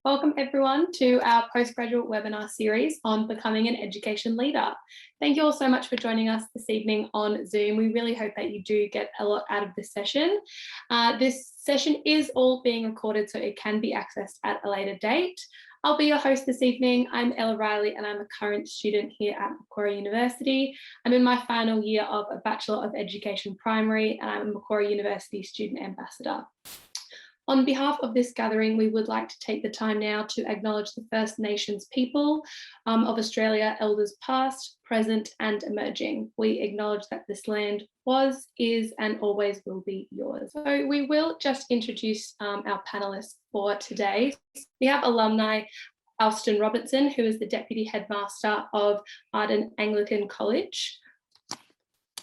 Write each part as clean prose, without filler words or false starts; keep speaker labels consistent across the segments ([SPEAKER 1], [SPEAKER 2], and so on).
[SPEAKER 1] Welcome everyone to our postgraduate webinar series on becoming an education leader. Thank you all so much for joining us this evening on Zoom. We really hope that you do get a lot out of this session. This session is all being recorded so it can be accessed at a later date. I'll be your host this evening. I'm Ella Riley and I'm a current student here at Macquarie University. I'm in my final year of a Bachelor of Education Primary and I'm a Macquarie University Student Ambassador. On behalf of this gathering, we would like to take the time now to acknowledge the First Nations people of Australia, elders past, present and emerging. We acknowledge that this land was, is and always will be yours. So we will just introduce our panellists for today. We have alumni Alston Robertson, who is the Deputy Headmaster of Arden Anglican College.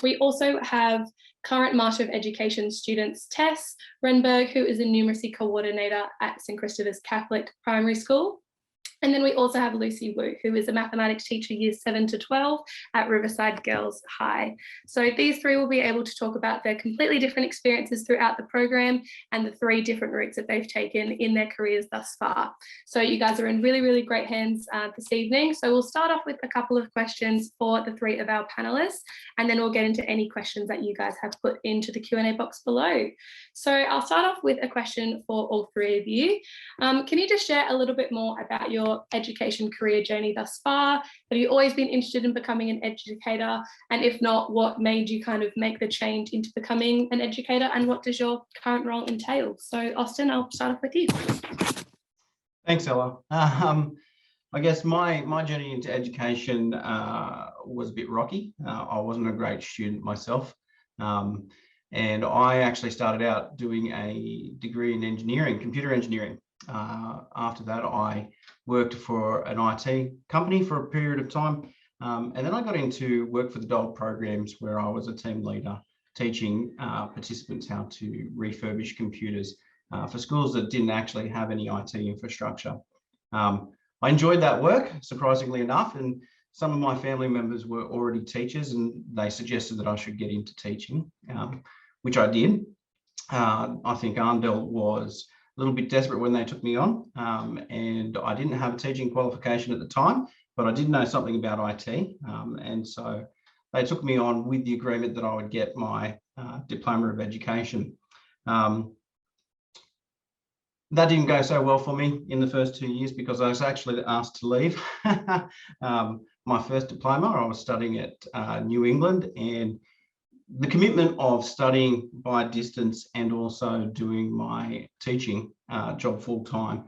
[SPEAKER 1] We also have current Master of Education students Tess Renberg, who is a Numeracy Coordinator at St Christopher's Catholic Primary School. And then we also have Lucy Wu, who is a mathematics teacher years 7 to 12 at Riverside Girls High. So these three will be able to talk about their completely different experiences throughout the program and the 3 different routes that they've taken in their careers thus far. So you guys are in really, really great hands this evening. So we'll start off with a couple of questions for the 3 of our panelists, and then we'll get into any questions that you guys have put into the Q&A box below. So I'll start off with a question for all 3 of you. Can you just share a little bit more about your education career journey thus far? Have you always been interested in becoming an educator? And if not, what made you kind of make the change into becoming an educator, and what does your current role entail? So Austin, I'll start off with you.
[SPEAKER 2] Thanks, Ella. I guess my journey into education was a bit rocky. I wasn't a great student myself. And I actually started out doing a degree in engineering, computer engineering. After that, I worked for an IT company for a period of time. And then I got into work for the DOLE programs, where I was a team leader teaching participants how to refurbish computers for schools that didn't actually have any IT infrastructure. I enjoyed that work, surprisingly enough, and some of my family members were already teachers and they suggested that I should get into teaching, which I did. I think Arndell was a little bit desperate when they took me on, and I didn't have a teaching qualification at the time, but I did know something about IT, and so they took me on with the agreement that I would get my diploma of education. That didn't go so well for me in the first 2 years because I was actually asked to leave. My first diploma, I was studying at New England, and the commitment of studying by distance and also doing my teaching job full time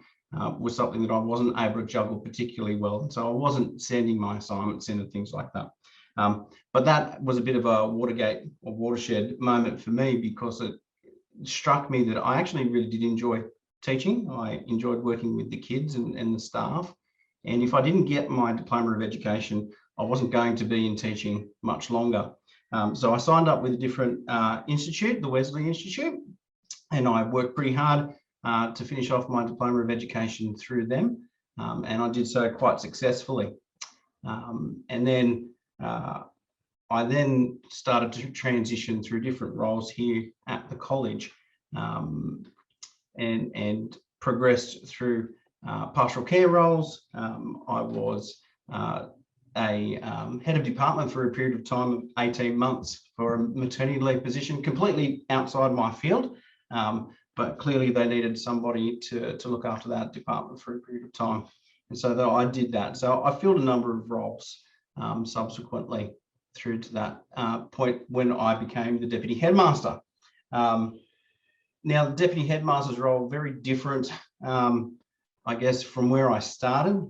[SPEAKER 2] was something that I wasn't able to juggle particularly well. And so I wasn't sending my assignments in and things like that. But that was a bit of a Watergate or watershed moment for me, because it struck me that I actually really did enjoy teaching. I enjoyed working with the kids and the staff. And if I didn't get my diploma of education, I wasn't going to be in teaching much longer. So I signed up with a different institute, the Wesley Institute, and I worked pretty hard to finish off my diploma of education through them, and I did so quite successfully. And then I then started to transition through different roles here at the college, and progressed through pastoral care roles. I was a head of department for a period of time of 18 months for a maternity leave position, completely outside my field, but clearly they needed somebody to look after that department for a period of time. And so I did that. So I filled a number of roles subsequently through to that point when I became the Deputy Headmaster. Now, the Deputy Headmaster's role, very different, I guess, from where I started.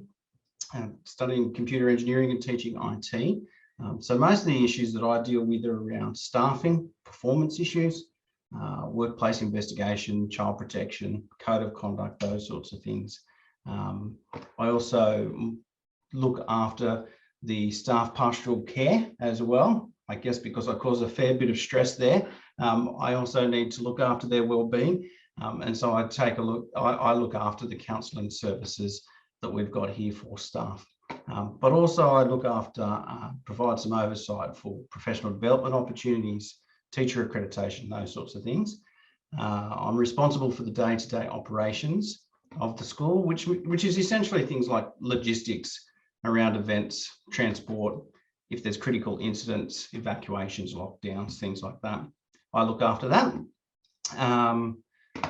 [SPEAKER 2] Studying computer engineering and teaching IT. So most of the issues that I deal with are around staffing, performance issues, workplace investigation, child protection, code of conduct, those sorts of things. I also look after the staff pastoral care as well, I guess because I cause a fair bit of stress there. I also need to look after their well-being. And so I look after the counselling services that we've got here for staff. But also I look after, provide some oversight for professional development opportunities, teacher accreditation, those sorts of things. I'm responsible for the day-to-day operations of the school, which is essentially things like logistics around events, transport, if there's critical incidents, evacuations, lockdowns, things like that. I look after that.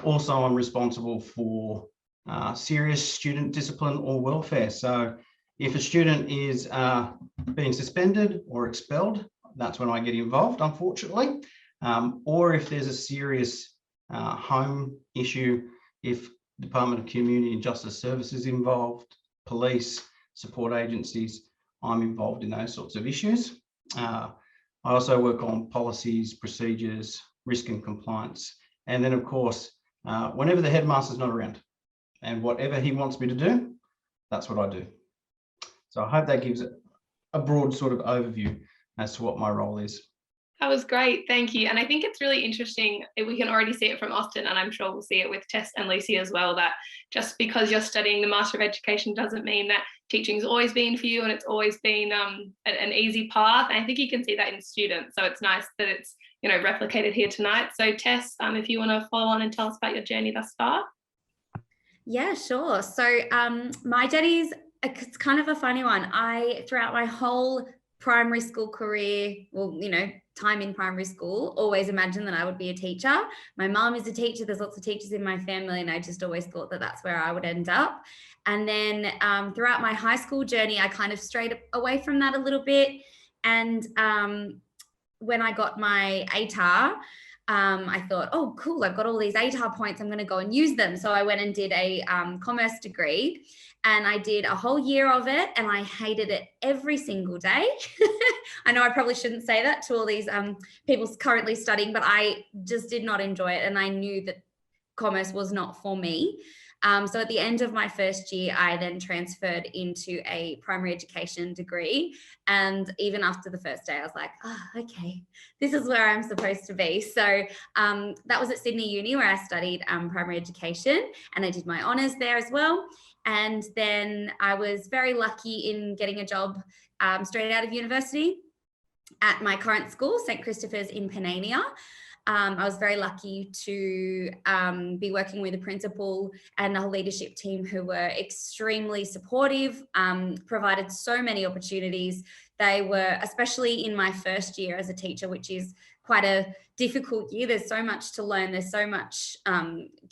[SPEAKER 2] Also, I'm responsible for serious student discipline or welfare. So if a student is being suspended or expelled, that's when I get involved, unfortunately. Or if there's a serious home issue, if Department of Community and Justice Services involved, police, support agencies, I'm involved in those sorts of issues. I also work on policies, procedures, risk and compliance. And then, of course, whenever the headmaster's not around and whatever he wants me to do, that's what I do. So I hope that gives a broad sort of overview as to what my role is.
[SPEAKER 1] That was great, thank you. And I think it's really interesting, we can already see it from Austin, and I'm sure we'll see it with Tess and Lucy as well, that just because you're studying the Master of Education doesn't mean that teaching's always been for you and it's always been an easy path. And I think you can see that in students. So it's nice that it's, you know, replicated here tonight. So Tess, if you want to follow on and tell us about your journey thus far.
[SPEAKER 3] Yeah, sure. So my journey's it's kind of a funny one. Throughout my whole primary school career, well, you know, time in primary school, always imagined that I would be a teacher. My mom is a teacher. There's lots of teachers in my family, and I just always thought that that's where I would end up. And then throughout my high school journey, I kind of strayed away from that a little bit. And when I got my ATAR, I thought, oh, cool, I've got all these ATAR points. I'm going to go and use them. So I went and did a commerce degree, and I did a whole year of it, and I hated it every single day. I know I probably shouldn't say that to all these people currently studying, but I just did not enjoy it. And I knew that commerce was not for me. So at the end of my first year, I then transferred into a primary education degree. And even after the first day, I was like, oh, okay, this is where I'm supposed to be. So that was at Sydney Uni, where I studied primary education, and I did my honours there as well. And then I was very lucky in getting a job straight out of university at my current school, St. Christopher's in Panania. I was very lucky to be working with a principal and a leadership team who were extremely supportive, provided so many opportunities. They were, especially in my first year as a teacher, which is quite a difficult year. There's so much to learn. There's so much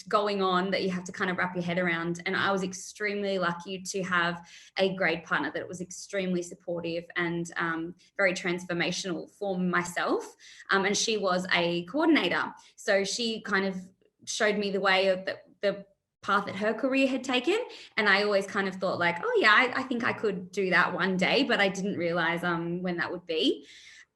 [SPEAKER 3] going on that you have to kind of wrap your head around. And I was extremely lucky to have a grade partner that was extremely supportive and very transformational for myself. And she was a coordinator. So she kind of showed me the way of the path that her career had taken. And I always kind of thought like, oh yeah, I think I could do that one day, but I didn't realize when that would be.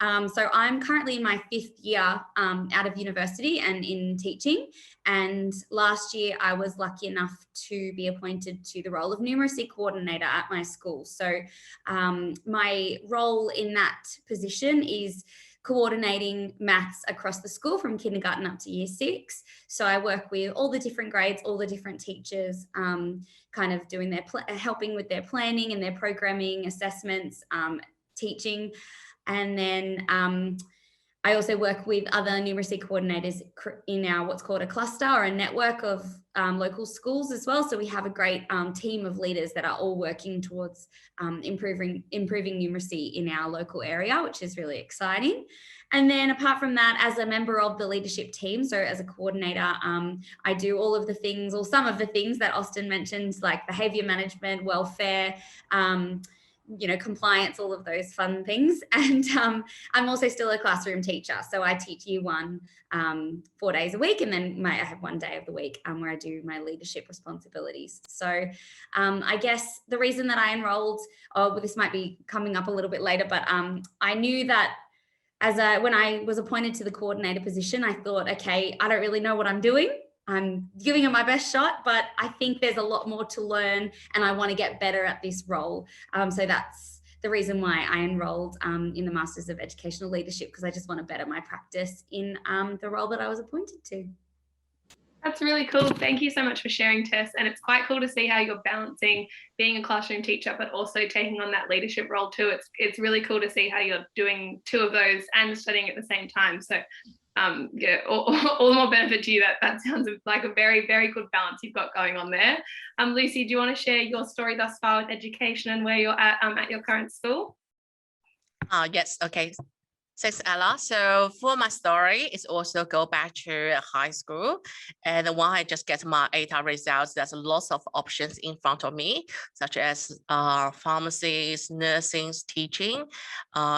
[SPEAKER 3] So I'm currently in my 5th year out of university and in teaching. And last year I was lucky enough to be appointed to the role of Numeracy Coordinator at my school. So my role in that position is coordinating maths across the school from kindergarten up to year 6. So I work with all the different grades, all the different teachers, kind of doing their helping with their planning and their programming, assessments, teaching. And then I also work with other numeracy coordinators in our what's called a cluster or a network of local schools as well. So we have a great team of leaders that are all working towards improving numeracy in our local area, which is really exciting. And then apart from that, as a member of the leadership team, so as a coordinator, I do all of the things, or some of the things that Austin mentioned, like behaviour management, welfare, compliance, all of those fun things. And I'm also still a classroom teacher. So I teach year 1 4 days a week. And then I have 1 day of the week where I do my leadership responsibilities. So I guess the reason that I enrolled, this might be coming up a little bit later, but I knew that when I was appointed to the coordinator position, I thought, okay, I don't really know what I'm doing. I'm giving it my best shot, but I think there's a lot more to learn and I want to get better at this role. So that's the reason why I enrolled in the Masters of Educational Leadership, because I just want to better my practice in the role that I was appointed to.
[SPEAKER 1] That's really cool. Thank you so much for sharing, Tess. And it's quite cool to see how you're balancing being a classroom teacher, but also taking on that leadership role too. It's really cool to see how you're doing 2 of those and studying at the same time. So yeah, all the more benefit to you. That sounds like a very, very good balance you've got going on there. Lucy, do you want to share your story thus far with education and where you're at your current school?
[SPEAKER 4] Yes, okay. Thanks, Ella. So for my story, it's also go back to high school. And when I just get my ATA results, there's lots of options in front of me, such as pharmacies, nursing, teaching,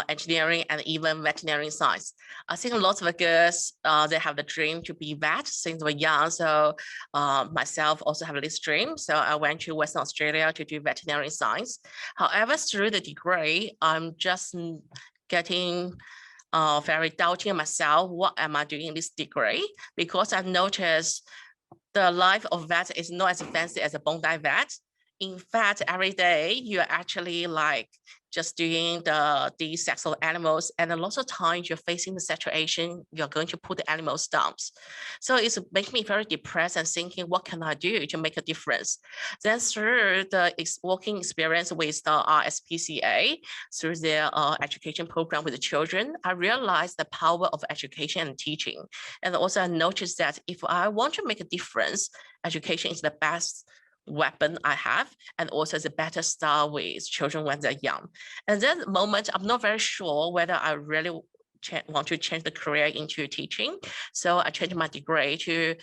[SPEAKER 4] engineering, and even veterinary science. I think lots of girls, they have the dream to be vet since we're young. So myself also have this dream. So I went to Western Australia to do veterinary science. However, through the degree, I'm just getting very doubting myself, what am I doing in this degree? Because I noticed the life of vet is not as fancy as a Bondi vet. In fact, every day you're actually like just doing the sex of animals, and a lot of times you're facing the situation, you're going to put the animals down. So it's making me very depressed and thinking, what can I do to make a difference? Then through the working experience with the RSPCA, through their education program with the children, I realized the power of education and teaching. And also I noticed that if I want to make a difference, education is the best weapon I have, and also it's a better start with children when they're young. And that moment, I'm not very sure whether I really want to change the career into teaching. So I changed my degree to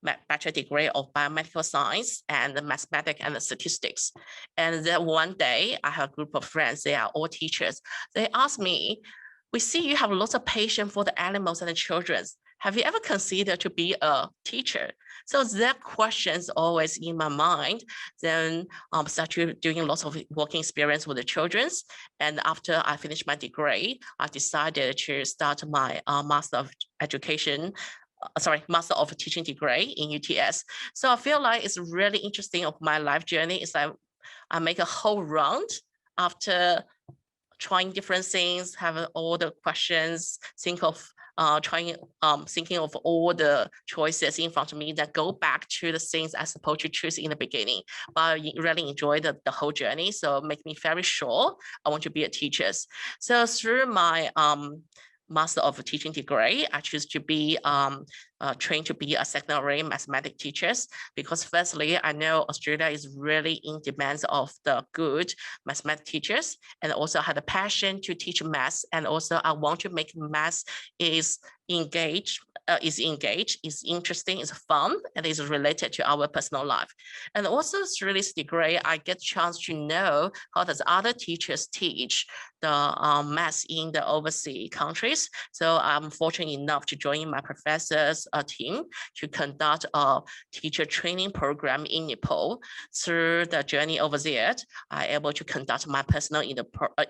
[SPEAKER 4] bachelor degree of biomedical science and mathematics and statistics. And then one day I have a group of friends, they are all teachers. They asked me, we see you have lots of patience for the animals and the children. Have you ever considered to be a teacher? So that question's always in my mind. Then started doing lots of working experience with the children. And after I finished my degree, I decided to start my Master of Teaching degree in UTS. So I feel like it's really interesting of my life journey. It's like I make a whole round after trying different things, have all the questions, thinking of all the choices in front of me, that go back to the things I supposed to choose in the beginning. But I really enjoy the whole journey. So make me very sure I want to be a teacher. So through my Master of Teaching degree, I choose to be trained to be a secondary mathematics teacher, because firstly, I know Australia is really in demand of the good mathematics teachers, and also had a passion to teach maths, and also I want to make maths is interesting, is fun, and is related to our personal life. And also through this degree, I get a chance to know how does other teachers teach the maths in the overseas countries. So I'm fortunate enough to join my professors team to conduct a teacher training program in Nepal. Through the journey over there, I'm able to conduct my personal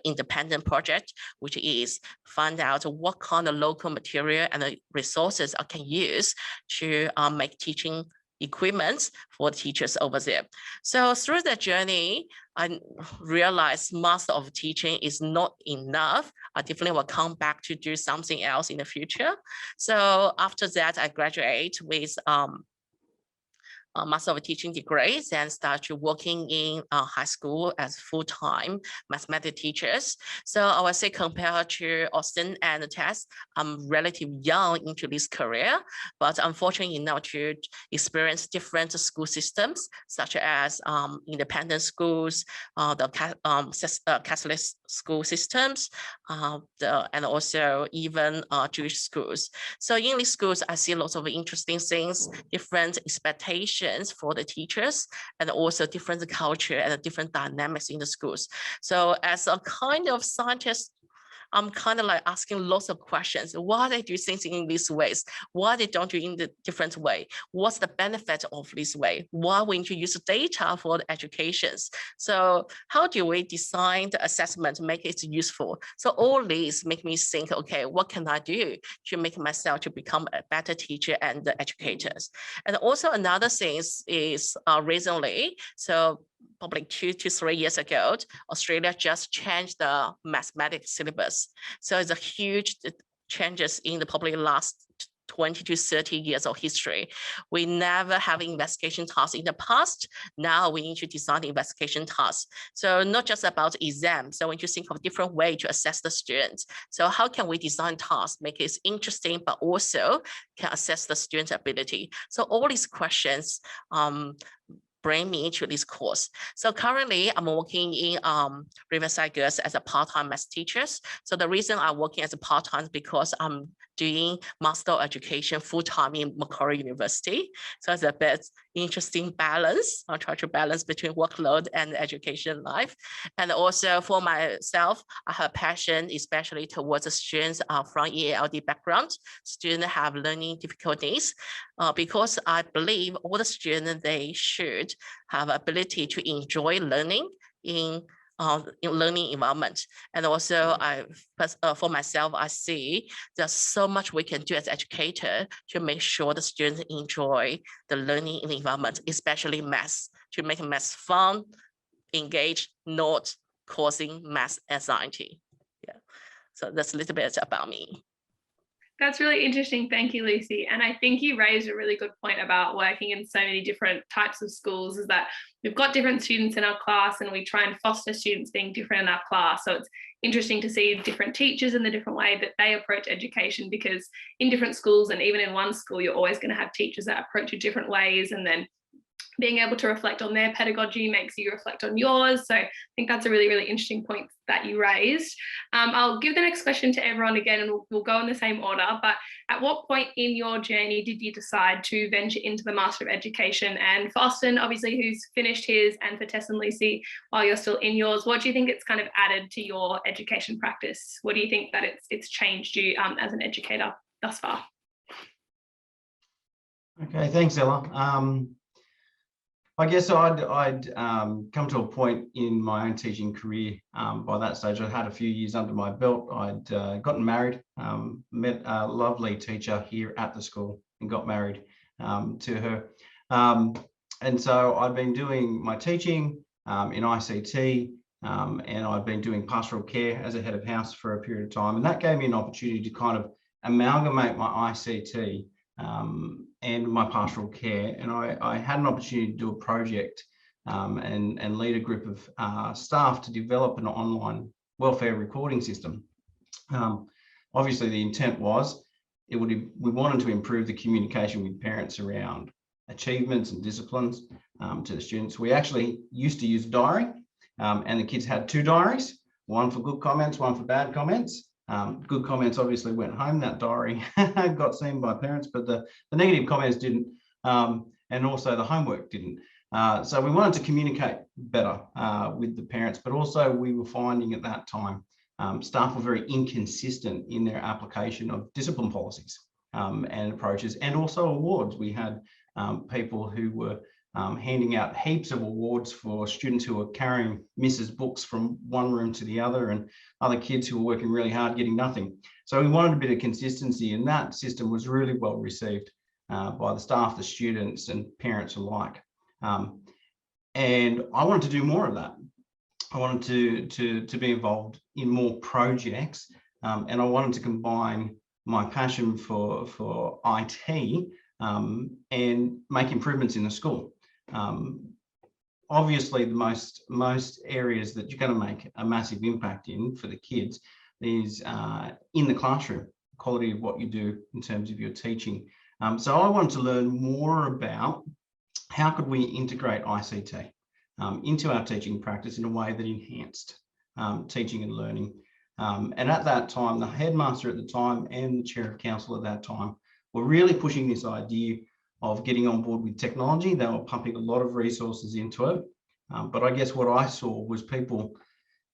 [SPEAKER 4] independent project, which is find out what kind of local material and the resources I can use to make teaching equipment for teachers over there. So through that journey, I realized Master of Teaching is not enough. I definitely will come back to do something else in the future. So after that, I graduate with Master of Teaching degrees and started working in high school as full-time mathematics teachers. So I would say compared to Austin and Tess, I'm relatively young into this career, but unfortunately enough to experience different school systems, such as independent schools, the Catholic school systems, and also even Jewish schools. So in these schools, I see lots of interesting things, different expectations for the teachers, and also different culture and different dynamics in the schools. So as a kind of scientist, I'm kind of like asking lots of questions. Why they do things in these ways? Why they don't do in the different way? What's the benefit of this way? Why we need to use data for the educations? So how do we design the assessment to make it useful? So all these make me think, okay, what can I do to make myself to become a better teacher and the educators? And also another thing is recently, so probably 2 to 3 years ago, Australia just changed the mathematics syllabus. So it's a huge changes in the probably last 20 to 30 years of history. We never have investigation tasks in the past. Now we need to design the investigation tasks. So not just about exams. So we need to think of different ways to assess the students. So how can we design tasks, make it interesting, but also can assess the student's ability? So all these questions bring me into this course. So currently I'm working in Riverside Girls as a part-time math teacher. So the reason I'm working as a part-time is because I'm doing Master of Education full-time in Macquarie University. So it's a bit interesting balance. I'll try to balance between workload and education life. And also for myself, I have passion, especially towards the students from EALD background. Students have learning difficulties because I believe all the students, they should have ability to enjoy learning in learning environment. And also for myself, I see there's so much we can do as educator to make sure the students enjoy the learning in the environment, especially math, to make math fun, engage, not causing math anxiety. Yeah, so that's a little bit about me.
[SPEAKER 1] That's really interesting. Thank you, Lucy. And I think you raised a really good point about working in so many different types of schools, is that we've got different students in our class and we try and foster students being different in our class. So it's interesting to see different teachers and the different way that they approach education, because in different schools and even in one school, you're always going to have teachers that approach it different ways, and then being able to reflect on their pedagogy makes you reflect on yours. So I think that's a really, really interesting point that you raised. I'll give the next question to everyone again, and we'll go in the same order. But at what point in your journey did you decide to venture into the Master of Education? And for Austin, obviously, who's finished his, and for Tess and Lucy, while you're still in yours, what do you think it's kind of added to your education practice? What do you think that it's changed you as an educator thus far?
[SPEAKER 2] Okay, thanks, Ella. I guess I'd come to a point in my own teaching career. By that stage, I had a few years under my belt. I'd gotten married, met a lovely teacher here at the school and got married to her. And so I'd been doing my teaching in ICT, and I'd been doing pastoral care as a head of house for a period of time. And that gave me an opportunity to kind of amalgamate my ICT and my pastoral care, and I had an opportunity to do a project and lead a group of staff to develop an online welfare recording system. Obviously, the intent was we wanted to improve the communication with parents around achievements and disciplines to the students. We actually used to use a diary, and the kids had two diaries, one for good comments, one for bad comments. Good comments obviously went home. That diary got seen by parents, but the negative comments didn't, and also the homework didn't. So we wanted to communicate better with the parents, but also we were finding at that time staff were very inconsistent in their application of discipline policies and approaches, and also awards. We had people who were handing out heaps of awards for students who were carrying Mrs. books from one room to the other, and other kids who were working really hard getting nothing. So we wanted a bit of consistency, and that system was really well received by the staff, the students, and parents alike. And I wanted to do more of that. I wanted to be involved in more projects, and I wanted to combine my passion for IT and make improvements in the school. Obviously, the most areas that you're going to make a massive impact in for the kids is in the classroom, quality of what you do in terms of your teaching. So I wanted to learn more about how could we integrate ICT into our teaching practice in a way that enhanced teaching and learning. And at that time, the headmaster at the time and the chair of council at that time were really pushing this idea of getting on board with technology. They were pumping a lot of resources into it. But I guess what I saw was people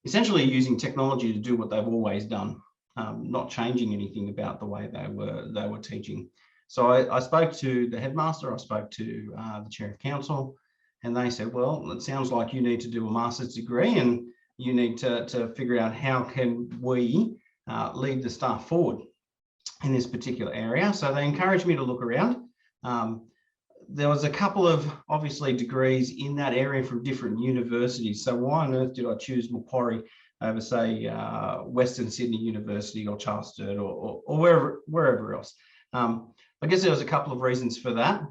[SPEAKER 2] essentially using technology to do what they've always done, not changing anything about the way they were teaching. So I spoke to the headmaster, I spoke to the chair of council, and they said, well, it sounds like you need to do a master's degree and you need to figure out how can we lead the staff forward in this particular area. So they encouraged me to look around. There was a couple of obviously degrees in that area from different universities. So why on earth did I choose Macquarie over, say, Western Sydney University or Charles Sturt or wherever else? I guess there was a couple of reasons for that.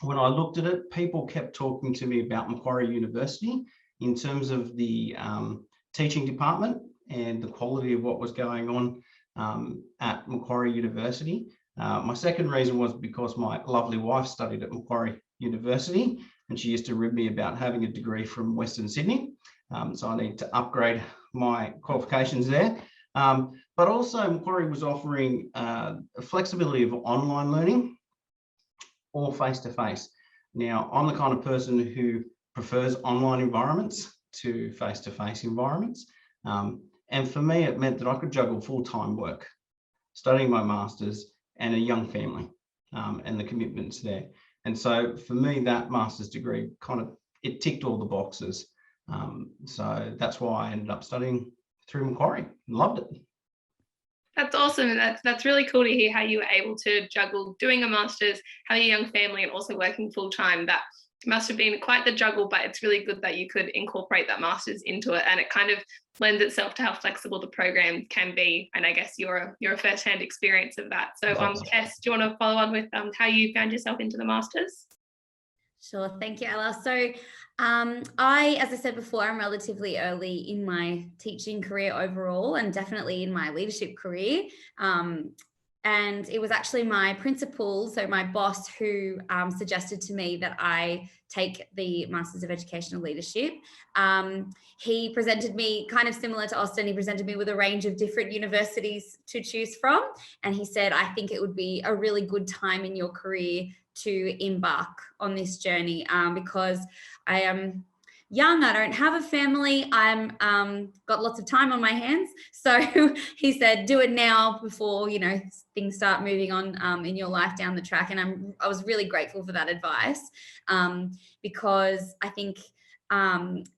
[SPEAKER 2] When I looked at it, people kept talking to me about Macquarie University in terms of the teaching department and the quality of what was going on at Macquarie University. My second reason was because my lovely wife studied at Macquarie University, and she used to rib me about having a degree from Western Sydney. So I need to upgrade my qualifications there. But also Macquarie was offering a flexibility of online learning or face-to-face. Now, I'm the kind of person who prefers online environments to face-to-face environments. And for me, it meant that I could juggle full-time work, studying my master's, and a young family, and the commitments there. And so for me, that master's degree it ticked all the boxes. So that's why I ended up studying through Macquarie. Loved it.
[SPEAKER 1] That's awesome. And that's really cool to hear how you were able to juggle doing a master's, having a young family, and also working full time. That must have been quite the juggle, but it's really good that you could incorporate that master's into it, and it kind of lends itself to how flexible the program can be. And I guess you're a first-hand experience of that. So Tess, do you want to follow on with how you found yourself into the master's?
[SPEAKER 3] Sure, thank you, Ella. So as I said before, I'm relatively early in my teaching career overall, and definitely in my leadership career. And it was actually my principal, so my boss, who suggested to me that I take the Masters of Educational Leadership. He presented me, kind of similar to Austin, he presented me with a range of different universities to choose from. And he said, I think it would be a really good time in your career to embark on this journey, because I am young, I don't have a family, I'm got lots of time on my hands. So he said, do it now before, things start moving on in your life down the track. And I was really grateful for that advice, because I think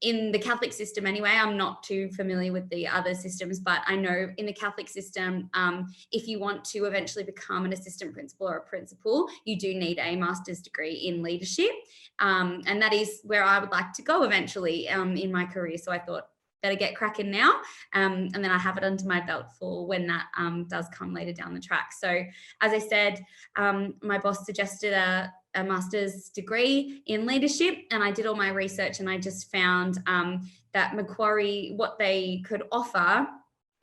[SPEAKER 3] in the Catholic system anyway, I'm not too familiar with the other systems, but I know in the Catholic system, if you want to eventually become an assistant principal or a principal, you do need a master's degree in leadership. And that is where I would like to go eventually in my career. So I thought, better get cracking now. And then I have it under my belt for when that does come later down the track. So as I said, my boss suggested a master's degree in leadership, and I did all my research, and I just found that Macquarie, what they could offer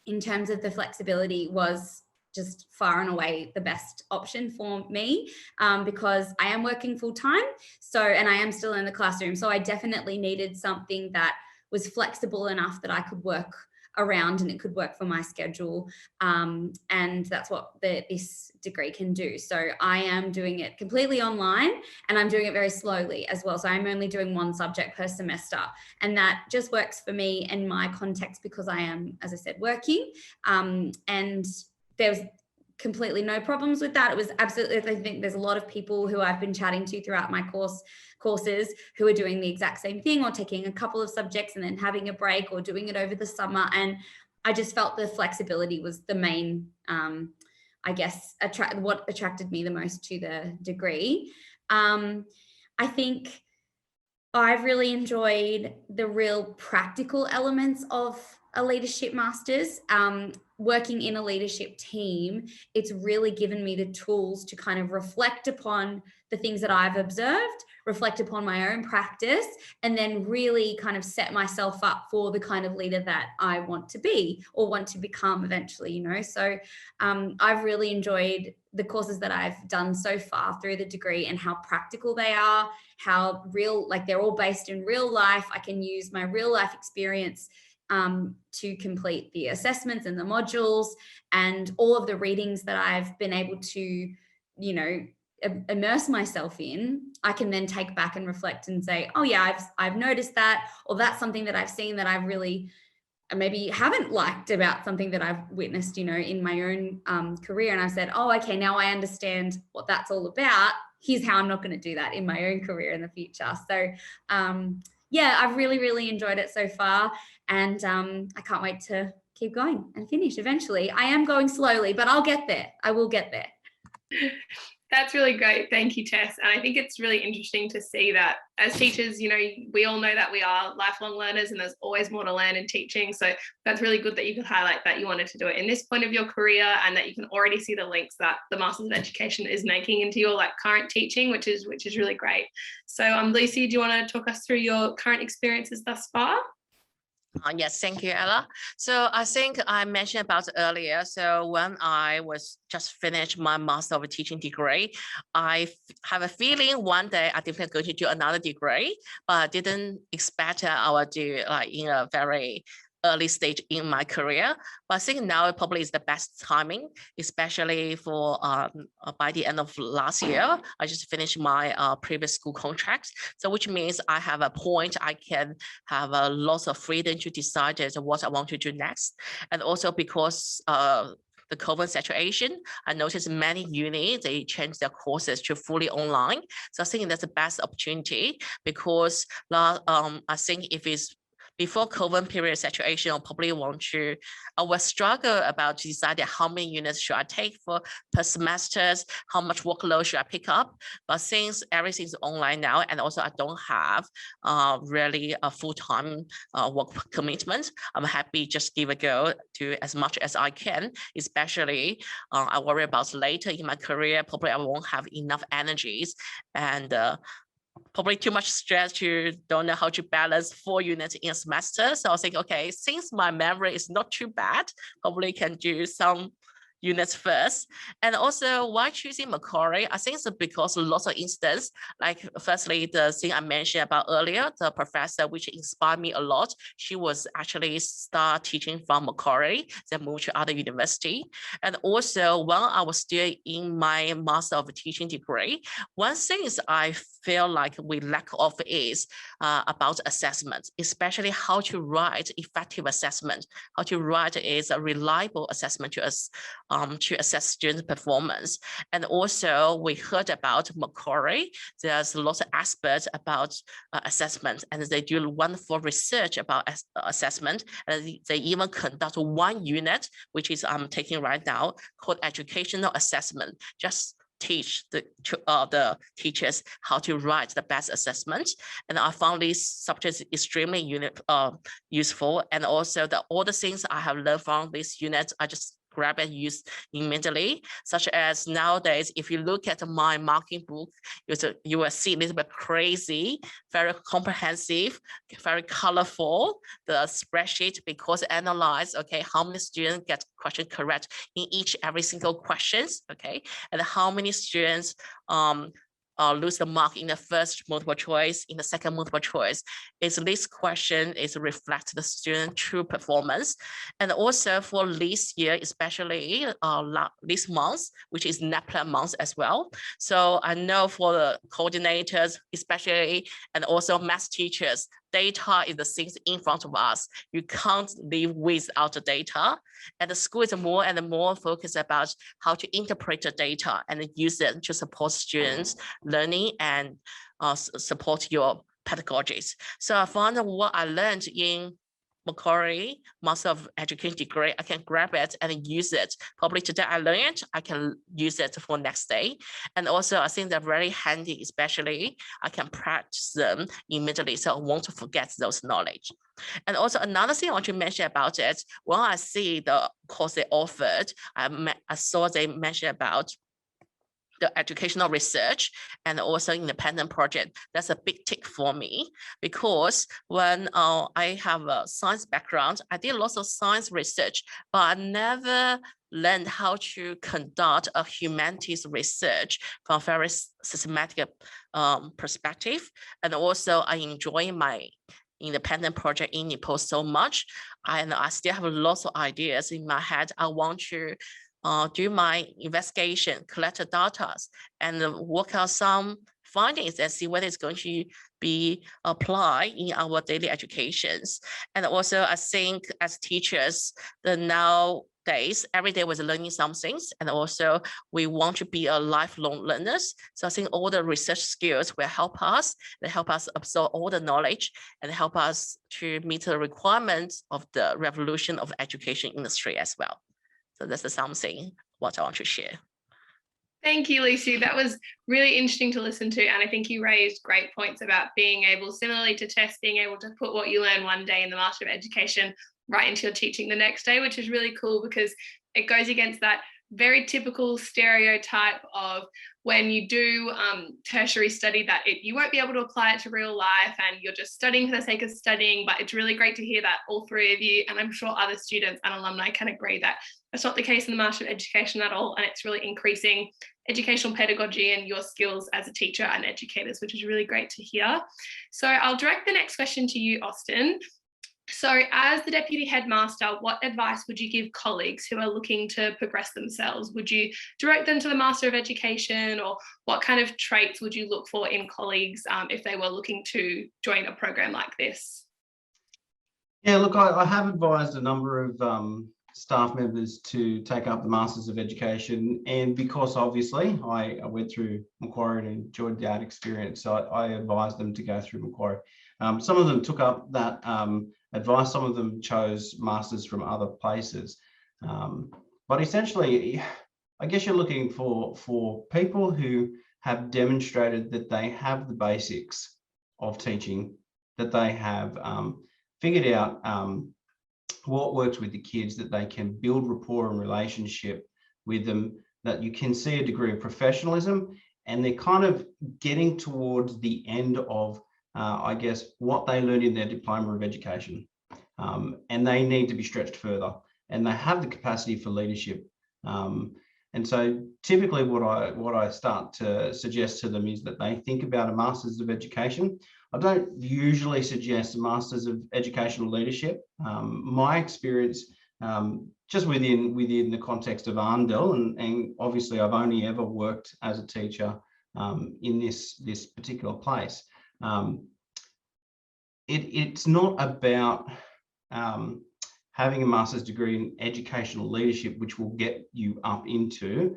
[SPEAKER 3] in terms of the flexibility, was just far and away the best option for me, because I am working full time, and I am still in the classroom. So I definitely needed something that was flexible enough that I could work around and it could work for my schedule. And that's what this degree can do. So I am doing it completely online, and I'm doing it very slowly as well. So I'm only doing one subject per semester, and that just works for me and my context, because I am, as I said, working. And there's completely no problems with that. It was absolutely, I think there's a lot of people who I've been chatting to throughout my courses who are doing the exact same thing, or taking a couple of subjects and then having a break, or doing it over the summer. And I just felt the flexibility was the main, I guess, what attracted me the most to the degree. I think I've really enjoyed the real practical elements of a leadership master's. Working in a leadership team, it's really given me the tools to kind of reflect upon the things that I've observed, reflect upon my own practice, and then really kind of set myself up for the kind of leader that I want to be or want to become eventually, So I've really enjoyed the courses that I've done so far through the degree, and how practical they are, how real, like they're all based in real life. I can use my real life experience to complete the assessments and the modules, and all of the readings that I've been able to, immerse myself in. I can then take back and reflect and say, oh yeah, I've noticed that, or that's something that I've seen that I've really maybe haven't liked about something that I've witnessed, in my own career. And I said, oh, okay, now I understand what that's all about. Here's how I'm not going to do that in my own career in the future. So yeah, I've really, really enjoyed it so far. And I can't wait to keep going and finish eventually. I am going slowly, but I'll get there. I will get there.
[SPEAKER 1] That's really great. Thank you, Tess. And I think it's really interesting to see that as teachers, you know, we all know that we are lifelong learners and there's always more to learn in teaching. So that's really good that you could highlight that you wanted to do it in this point of your career and that you can already see the links that the Masters of Education is making into your like current teaching, which is really great. So Lucy, do you want to talk us through your current experiences thus far?
[SPEAKER 4] Yes, thank you, Ella. So I think I mentioned about earlier. So when I was just finished my Master of Teaching degree, I have a feeling one day I definitely going to do another degree, but I didn't expect I would do like in a very early stage in my career. But I think now it probably is the best timing, especially for by the end of last year, I just finished my previous school contracts. So which means I have a point I can have a lot of freedom to decide what I want to do next. And also because the COVID situation, I noticed many uni, they changed their courses to fully online. So I think that's the best opportunity because I think if it's before COVID period situation, I probably I will struggle about deciding how many units should I take per semester, how much workload should I pick up. But since everything's online now, and also I don't have really a full-time work commitment, I'm happy just give a go to as much as I can, especially I worry about later in my career, probably I won't have enough energies and probably too much stress to don't know how to balance 4 units in a semester. So I was thinking, okay, since my memory is not too bad, probably can do some units first. And also why choosing Macquarie? I think it's because lots of instances, like firstly, the thing I mentioned about earlier, the professor which inspired me a lot, she was actually start teaching from Macquarie, then moved to other university. And also while I was still in my Master of Teaching degree, one thing is I feel like we lack of is about assessment, especially how to write effective assessment, how to write is a reliable assessment to us to assess student performance. And also we heard about Macquarie. There's lots of experts about assessment and they do wonderful research about assessment. And they even conduct 1 unit, which is I'm taking right now, called educational assessment. Just teach the teachers how to write the best assessment. And I found this subject extremely useful. And also all the things I have learned from this unit, I just grab and use immediately, such as nowadays, if you look at my marking book, you will see a little bit crazy, very comprehensive, very colorful, the spreadsheet, because analyze, okay, how many students get question correct in every single questions, okay, and how many students lose the mark in the first multiple choice, in the second multiple choice. Is this question is reflect the student true performance. And also for this year, especially this month, which is NAPLA month as well. So I know for the coordinators, especially, and also math teachers, data is the things in front of us. You can't live without the data. And the school is more and more focused about how to interpret the data and use it to support students' learning and support your pedagogies. So I found what I learned in Macquarie Master of Education degree, I can grab it and use it. Probably today I learn it, I can use it for next day. And also I think they're very handy, especially I can practice them immediately, so I won't forget those knowledge. And also another thing I want to mention about it, when I see the course they offered, I saw they mentioned about the educational research and also independent project. That's a big tick for me because when I have a science background, I did lots of science research, but I never learned how to conduct a humanities research from a very systematic perspective. And also I enjoy my independent project in Nepal so much. And I still have lots of ideas in my head. I want to do my investigation, collect the data, and work out some findings and see whether it's going to be applied in our daily educations. And also, I think as teachers, nowadays, every day we're learning some things, and also we want to be a lifelong learners. So I think all the research skills will help us. They help us absorb all the knowledge and help us to meet the requirements of the revolution of education industry as well. So this is something what I want to share.
[SPEAKER 1] Thank you, Lucy. That was really interesting to listen to. And I think you raised great points about being able, similarly to tests, being able to put what you learn one day in the Master of Education right into your teaching the next day, which is really cool because it goes against that very typical stereotype of when you do tertiary study that you won't be able to apply it to real life and you're just studying for the sake of studying. But it's really great to hear that all three of you, and I'm sure other students and alumni can agree that that's not the case in the Master of Education at all. And it's really increasing educational pedagogy and your skills as a teacher and educators, which is really great to hear. So I'll direct the next question to you, Austin. So as the Deputy Headmaster, what advice would you give colleagues who are looking to progress themselves? Would you direct them to the Master of Education, or what kind of traits would you look for in colleagues if they were looking to join a program like this?
[SPEAKER 2] Yeah, look, I have advised a number of staff members to take up the Masters of Education, and because obviously I went through Macquarie and enjoyed that experience, so I advised them to go through Macquarie. Some of them took up that advice, some of them chose masters from other places. But essentially, I guess you're looking for people who have demonstrated that they have the basics of teaching, that they have figured out what works with the kids, that they can build rapport and relationship with them, that you can see a degree of professionalism, and they're kind of getting towards the end of I guess, what they learned in their Diploma of Education. And they need to be stretched further, and they have the capacity for leadership. And so typically what I start to suggest to them is that they think about a Masters of Education. I don't usually suggest a Masters of Educational Leadership. My experience, just within the context of Arndell, and obviously I've only ever worked as a teacher in this particular place. It's not about having a master's degree in educational leadership, which will get you up into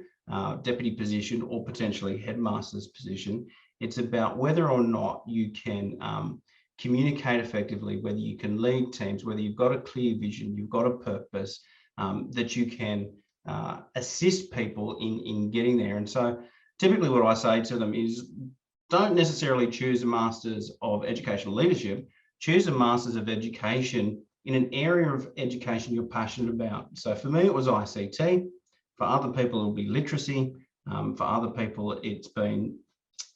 [SPEAKER 2] deputy position or potentially headmaster's position. It's about whether or not you can communicate effectively, whether you can lead teams, whether you've got a clear vision, you've got a purpose, that you can assist people in getting there. And so typically what I say to them is, don't necessarily choose a Masters of Educational Leadership, choose a Masters of Education in an area of education you're passionate about. So for me, it was ICT. For other people, it'll be literacy. For other people, it's been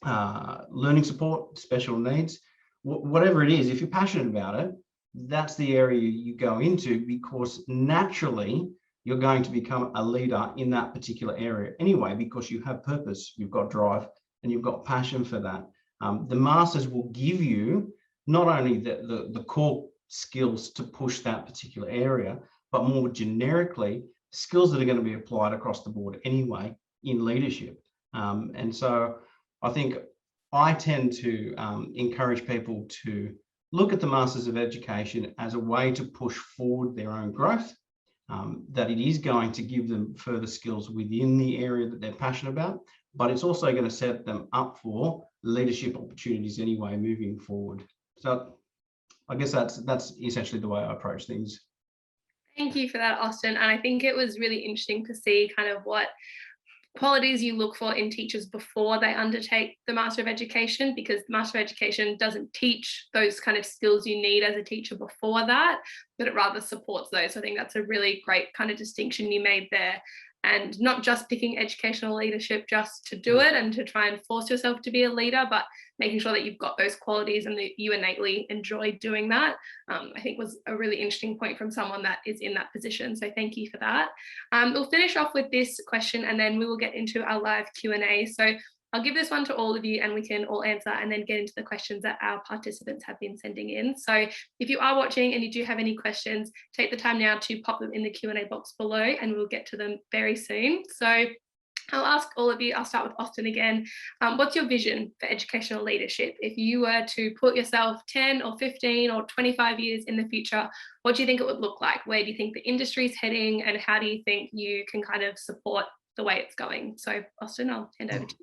[SPEAKER 2] learning support, special needs. Whatever it is, if you're passionate about it, that's the area you go into, because naturally you're going to become a leader in that particular area anyway, because you have purpose, you've got drive, and you've got passion for that. The Masters will give you not only the core skills to push that particular area, but more generically, skills that are going to be applied across the board anyway in leadership. And so I think I tend to encourage people to look at the Masters of Education as a way to push forward their own growth, that it is going to give them further skills within the area that they're passionate about, but it's also going to set them up for leadership opportunities anyway moving forward. So I guess that's essentially the way I approach things.
[SPEAKER 1] Thank you for that, Austin. And I think it was really interesting to see kind of what qualities you look for in teachers before they undertake the Master of Education, because the Master of Education doesn't teach those kind of skills you need as a teacher before that, but it rather supports those. So I think that's a really great kind of distinction you made there. And not just picking educational leadership just to do it and to try and force yourself to be a leader, but making sure that you've got those qualities and that you innately enjoy doing that, I think was a really interesting point from someone that is in that position. So thank you for that. We'll finish off with this question and then we will get into our live Q&A. So I'll give this one to all of you and we can all answer and then get into the questions that our participants have been sending in. So if you are watching and you do have any questions, take the time now to pop them in the Q&A box below and we'll get to them very soon. So I'll ask all of you, I'll start with Austin again. What's your vision for educational leadership? If you were to put yourself 10 or 15 or 25 years in the future, what do you think it would look like? Where do you think the industry is heading and how do you think you can kind of support the way it's going? So Austin, I'll hand over to you.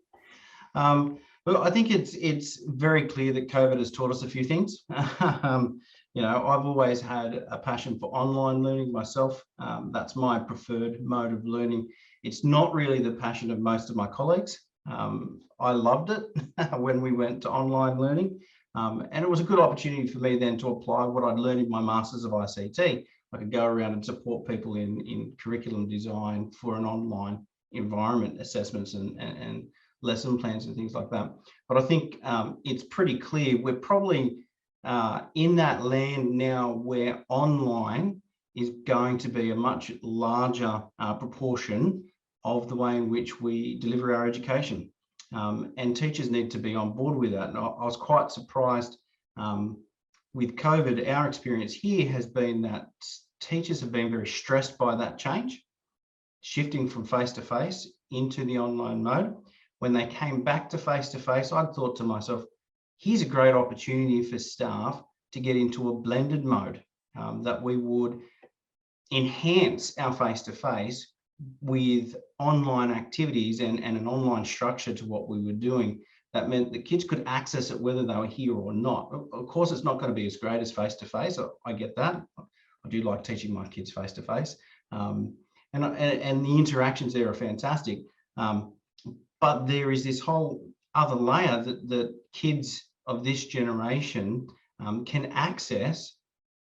[SPEAKER 2] Well, I think it's very clear that COVID has taught us a few things. You know, I've always had a passion for online learning myself. That's my preferred mode of learning. It's not really the passion of most of my colleagues. I loved it when we went to online learning. And it was a good opportunity for me then to apply what I'd learned in my Masters of ICT. I could go around and support people in curriculum design for an online environment, assessments and lesson plans and things like that. But I think it's pretty clear we're probably in that land now where online is going to be a much larger proportion of the way in which we deliver our education. And teachers need to be on board with that. And I was quite surprised with COVID. Our experience here has been that teachers have been very stressed by that change, shifting from face-to-face into the online mode. When they came back to face-to-face, I thought to myself, here's a great opportunity for staff to get into a blended mode, that we would enhance our face-to-face with online activities and an online structure to what we were doing. That meant the kids could access it whether they were here or not. Of course, it's not going to be as great as face-to-face. I get that. I do like teaching my kids face-to-face. And the interactions there are fantastic. But there is this whole other layer that kids of this generation can access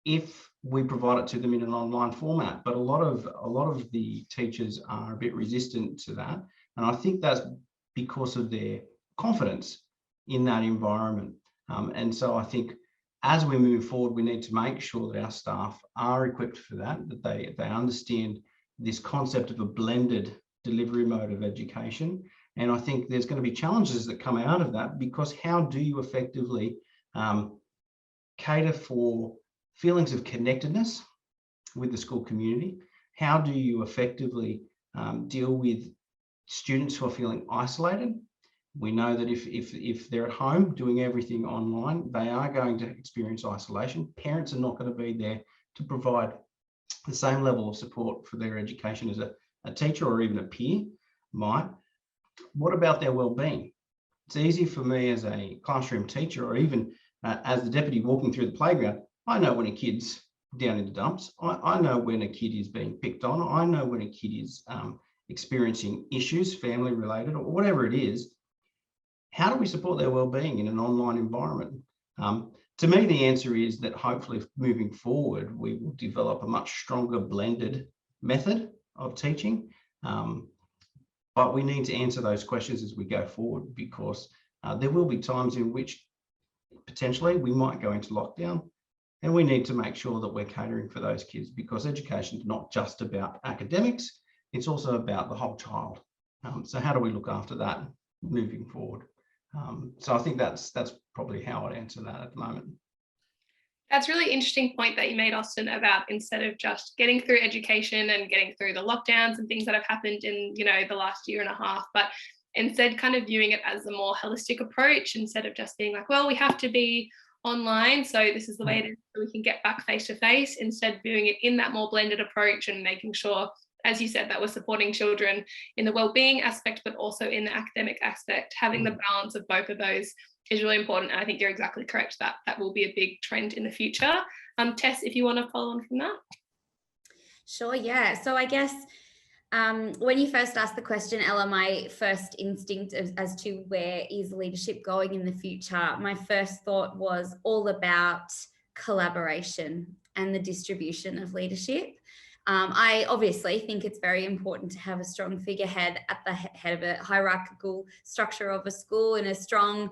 [SPEAKER 2] if we provide it to them in an online format. But a lot of the teachers are a bit resistant to that. And I think that's because of their confidence in that environment. And so I think as we move forward, we need to make sure that our staff are equipped for that they understand this concept of a blended delivery mode of education. And I think there's going to be challenges that come out of that, because how do you effectively cater for feelings of connectedness with the school community? How do you effectively deal with students who are feeling isolated? We know that if they're at home doing everything online, they are going to experience isolation. Parents are not going to be there to provide the same level of support for their education as a teacher or even a peer might. What about their well-being? It's easy for me as a classroom teacher, or even as the deputy walking through the playground. I know when a kid's down in the dumps. I know when a kid is being picked on. I know when a kid is experiencing issues, family related or whatever it is. How do we support their well-being in an online environment? To me, the answer is that hopefully moving forward, we will develop a much stronger blended method of teaching. But we need to answer those questions as we go forward, because there will be times in which potentially we might go into lockdown, and we need to make sure that we're catering for those kids, because education is not just about academics, it's also about the whole child. So how do we look after that moving forward? So I think that's probably how I'd answer that at the moment.
[SPEAKER 1] That's a really interesting point that you made, Austin, about instead of just getting through education and getting through the lockdowns and things that have happened in, the last year and a half, but instead kind of viewing it as a more holistic approach, instead of just being like, well, we have to be online, so this is the way it is, so we can get back face to face. Instead, viewing it in that more blended approach and making sure, as you said, that we're supporting children in the well-being aspect, but also in the academic aspect. Having the balance of both of those is really important. And I think you're exactly correct that that will be a big trend in the future. Tess, if you want to follow on from that.
[SPEAKER 3] Sure, yeah. So I guess when you first asked the question, Ella, my first instinct as to where is leadership going in the future, my first thought was all about collaboration and the distribution of leadership. I obviously think it's very important to have a strong figurehead at the head of a hierarchical structure of a school, and a strong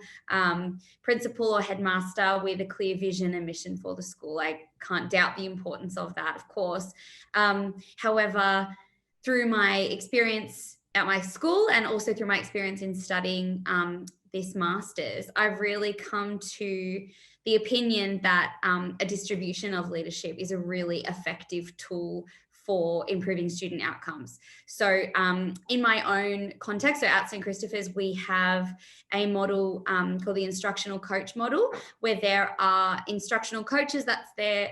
[SPEAKER 3] principal or headmaster with a clear vision and mission for the school. I can't doubt the importance of that, of course. However, through my experience at my school and also through my experience in studying this master's, I've really come to the opinion that a distribution of leadership is a really effective tool for improving student outcomes. So in my own context, so at St. Christopher's, we have a model called the Instructional Coach model, where there are instructional coaches, that's their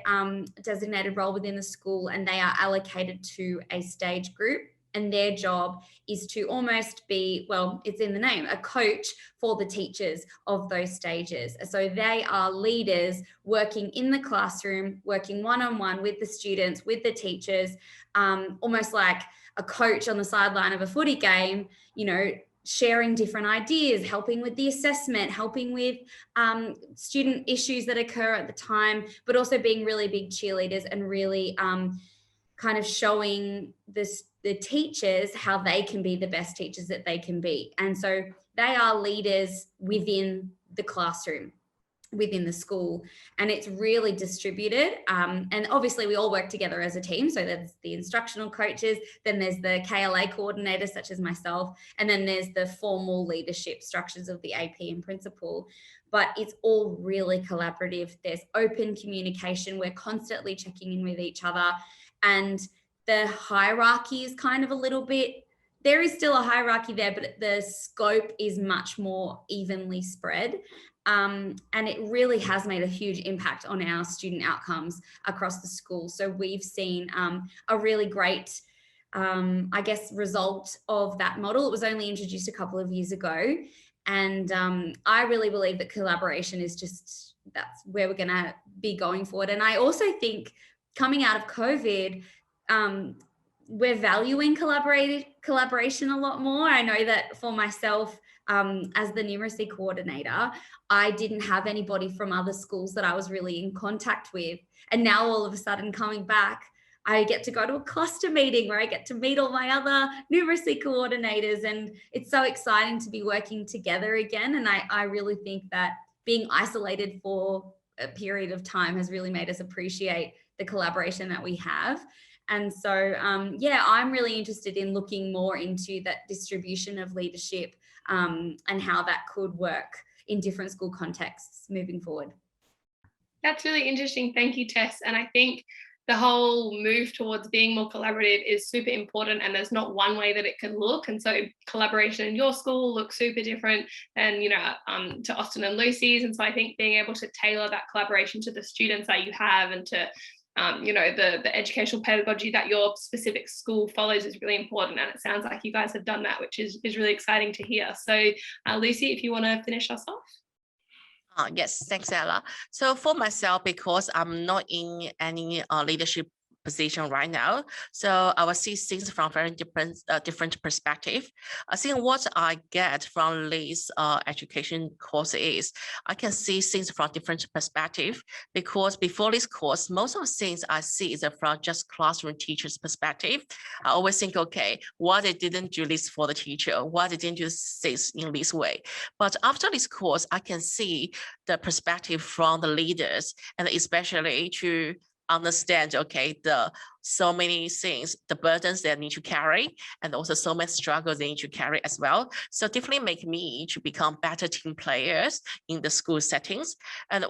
[SPEAKER 3] designated role within the school, and they are allocated to a stage group. And their job is to almost be, well, it's in the name, a coach for the teachers of those stages. So they are leaders working in the classroom, working one-on-one with the students, with the teachers, almost like a coach on the sideline of a footy game, you know, sharing different ideas, helping with the assessment, helping with student issues that occur at the time, but also being really big cheerleaders and really kind of showing the teachers how they can be the best teachers that they can be. And so they are leaders within the classroom, within the school, and it's really distributed. And obviously we all work together as a team. So there's the instructional coaches, then there's the KLA coordinators such as myself, and then there's the formal leadership structures of the AP and principal. But it's all really collaborative. There's open communication. We're constantly checking in with each other, and the hierarchy is kind of a little bit, there is still a hierarchy there, but the scope is much more evenly spread. And it really has made a huge impact on our student outcomes across the school. So we've seen a really great, I guess, result of that model. It was only introduced a couple of years ago. And I really believe that collaboration is just, that's where we're going to be going forward. And I also think coming out of COVID, we're valuing collaboration a lot more. I know that for myself, as the numeracy coordinator, I didn't have anybody from other schools that I was really in contact with. And now all of a sudden coming back, I get to go to a cluster meeting where I get to meet all my other numeracy coordinators. And it's so exciting to be working together again. And I really think that being isolated for a period of time has really made us appreciate the collaboration that we have. And so, yeah, I'm really interested in looking more into that distribution of leadership and how that could work in different school contexts moving forward.
[SPEAKER 1] That's really interesting. Thank you, Tess. And I think the whole move towards being more collaborative is super important, and there's not one way that it can look. And so collaboration in your school looks super different than, you know, to Austin and Lucy's. And so I think being able to tailor that collaboration to the students that you have and to you know, the educational pedagogy that your specific school follows is really important. And it sounds like you guys have done that, which is really exciting to hear. So Lucy, if you want to finish us off.
[SPEAKER 4] Yes, thanks, Ella. So for myself, because I'm not in any leadership position right now, so I will see things from very different perspective. I think what I get from these education course is I can see things from different perspective, because before this course, most of the things I see is from just classroom teachers' perspective. I always think, okay, why they didn't do this for the teacher? Why they didn't do this in this way? But after this course, I can see the perspective from the leaders, and especially to understand, okay, so many things, the burdens they need to carry, and also so many struggles they need to carry as well. So definitely make me to become better team players in the school settings. And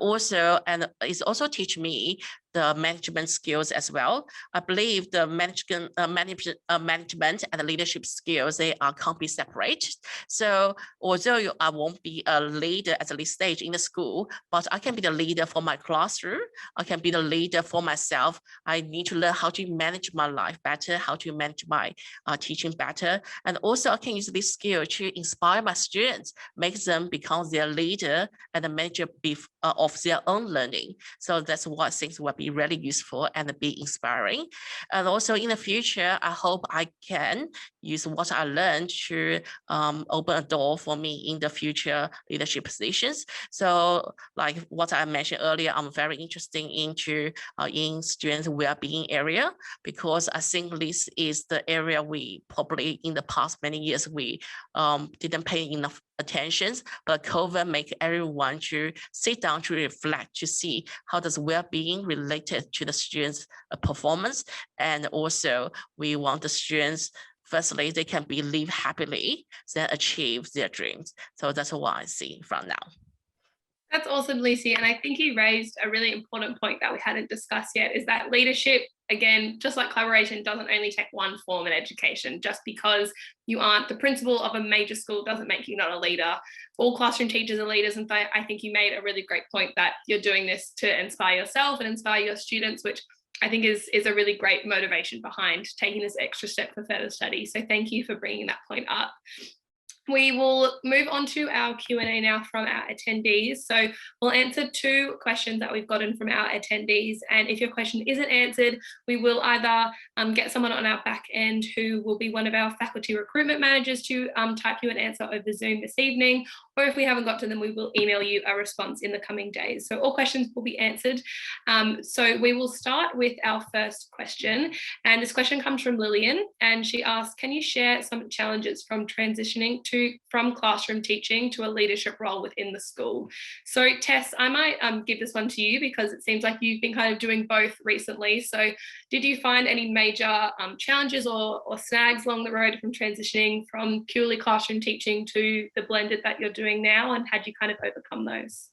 [SPEAKER 4] it's also teach me the management skills as well. I believe the management and the leadership skills, they can't be separated. So although I won't be a leader at this stage in the school, but I can be the leader for my classroom. I can be the leader for myself. I need to learn how to manage my life better, how to manage my teaching better. And also I can use this skill to inspire my students, make them become their leader and the manager of their own learning. So that's what I think will be really useful and be inspiring. And also in the future, I hope I can use what I learned to open a door for me in the future leadership positions. So like what I mentioned earlier, I'm very interested into in students' well-being area, because I think this is the area we probably in the past many years we didn't pay enough attention, but COVID make everyone to sit down to reflect, to see how does well-being related to the students' performance. And also we want the students, firstly, they can live happily, then achieve their dreams. So that's what I see from now.
[SPEAKER 1] That's awesome, Lucy. And I think you raised a really important point that we hadn't discussed yet, is that leadership, again, just like collaboration, doesn't only take one form in education. Just because you aren't the principal of a major school doesn't make you not a leader. All classroom teachers are leaders. And I think you made a really great point that you're doing this to inspire yourself and inspire your students, which I think is a really great motivation behind taking this extra step for further study. So thank you for bringing that point up. We will move on to our Q&A now from our attendees. So we'll answer 2 questions that we've gotten from our attendees. And if your question isn't answered, we will either get someone on our back end who will be one of our faculty recruitment managers to type you an answer over Zoom this evening. Or if we haven't got to them, we will email you a response in the coming days. So all questions will be answered. So we will start with our first question. And this question comes from Lillian. And she asks, can you share some challenges from transitioning from classroom teaching to a leadership role within the school? So Tess, I might give this one to you because it seems like you've been kind of doing both recently. So did you find any major challenges or snags along the road from transitioning from purely classroom teaching to the blended that you're doing now, and had you kind of overcome those?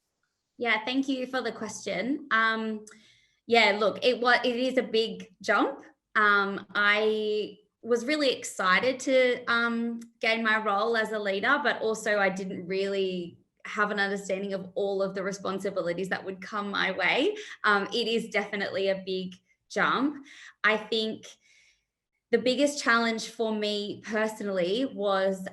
[SPEAKER 3] Yeah, thank you for the question. Yeah, look, it is a big jump. I was really excited to gain my role as a leader, but also I didn't really have an understanding of all of the responsibilities that would come my way. It is definitely a big jump. I think the biggest challenge for me personally was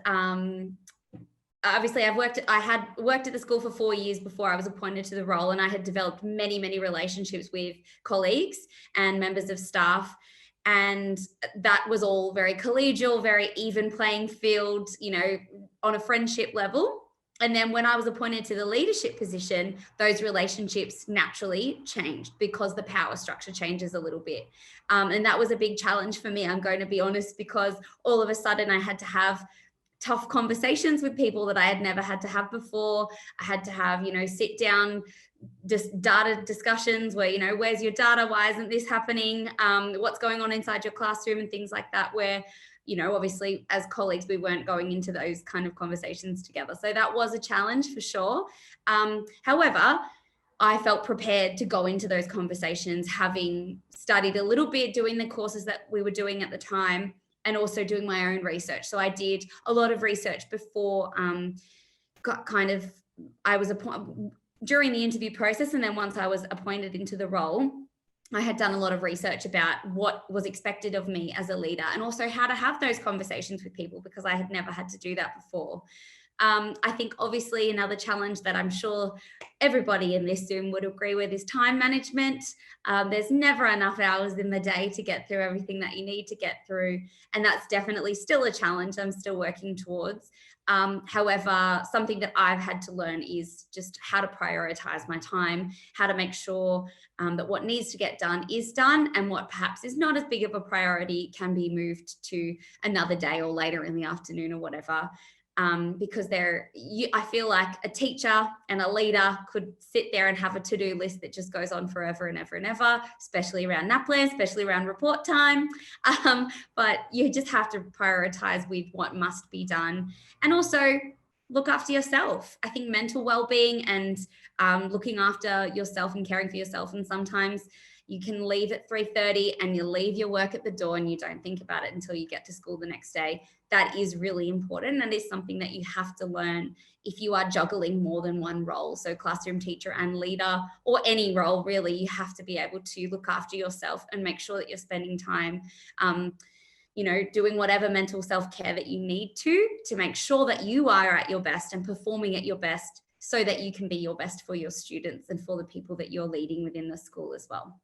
[SPEAKER 3] obviously I had worked at the school for 4 years before I was appointed to the role, and I had developed many, many relationships with colleagues and members of staff. And that was all very collegial, very even playing field, you know, on a friendship level. And then when I was appointed to the leadership position, those relationships naturally changed because the power structure changes a little bit. And that was a big challenge for me, I'm going to be honest, because all of a sudden I had to have tough conversations with people that I had never had to have before. I had to have, you know, sit down, just data discussions where, you know, where's your data? Why isn't this happening? What's going on inside your classroom and things like that, where, you know, obviously as colleagues, we weren't going into those kind of conversations together. So that was a challenge for sure. However, I felt prepared to go into those conversations, having studied a little bit, doing the courses that we were doing at the time, and also doing my own research. So I did a lot of research before I was during the interview process. And then once I was appointed into the role, I had done a lot of research about what was expected of me as a leader, and also how to have those conversations with people, because I had never had to do that before. I think obviously another challenge that I'm sure everybody in this Zoom would agree with is time management. There's never enough hours in the day to get through everything that you need to get through. And that's definitely still a challenge I'm still working towards. However, something that I've had to learn is just how to prioritize my time, how to make sure that what needs to get done is done, and what perhaps is not as big of a priority can be moved to another day or later in the afternoon or whatever. Because I feel like a teacher and a leader could sit there and have a to-do list that just goes on forever and ever and ever, especially around NAPLAN, especially around report time. But you just have to prioritize with what must be done, and also look after yourself. I think mental well-being and looking after yourself and caring for yourself. And sometimes you can leave at 3:30 and you leave your work at the door and you don't think about it until you get to school the next day. That is really important, and is something that you have to learn if you are juggling more than one role. So classroom teacher and leader, or any role really, you have to be able to look after yourself and make sure that you're spending time you know, doing whatever mental self-care that you need to make sure that you are at your best and performing at your best, so that you can be your best for your students and for the people that you're leading within the school as well.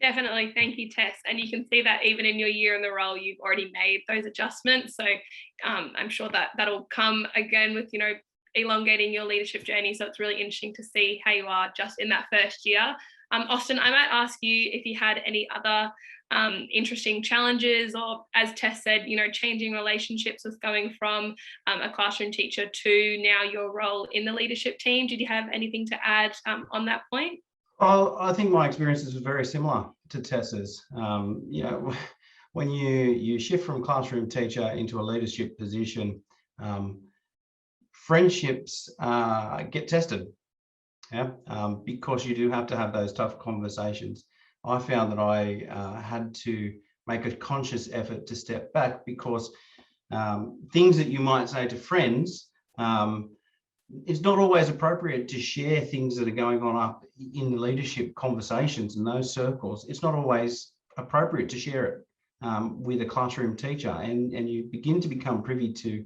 [SPEAKER 1] Definitely. Thank you, Tess. And you can see that even in your year in the role, you've already made those adjustments. So I'm sure that that'll come again with, you know, elongating your leadership journey. So it's really interesting to see how you are just in that first year. Austin, I might ask you if you had any other interesting challenges, or, as Tess said, you know, changing relationships with going from a classroom teacher to now your role in the leadership team. Did you have anything to add on that point?
[SPEAKER 2] Well, I think my experiences were very similar to Tess's. You know, when you shift from classroom teacher into a leadership position, friendships get tested, yeah, because you do have to have those tough conversations. I found that I had to make a conscious effort to step back, because things that you might say to friends, it's not always appropriate to share things that are going on up in the leadership conversations in those circles. It's not always appropriate to share it with a classroom teacher, and you begin to become privy to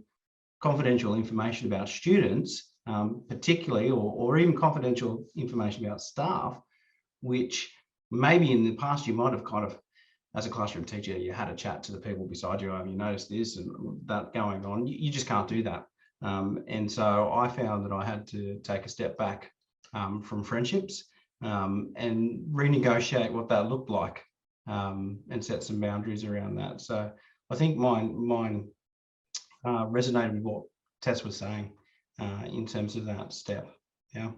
[SPEAKER 2] confidential information about students, particularly, or even confidential information about staff, which maybe in the past you might have kind of, as a classroom teacher, you had a chat to the people beside you, have you noticed this and that going on? You just can't do that. And so I found that I had to take a step back from friendships and renegotiate what that looked like, and set some boundaries around that. So I think mine resonated with what Tess was saying in terms of that step. Yeah.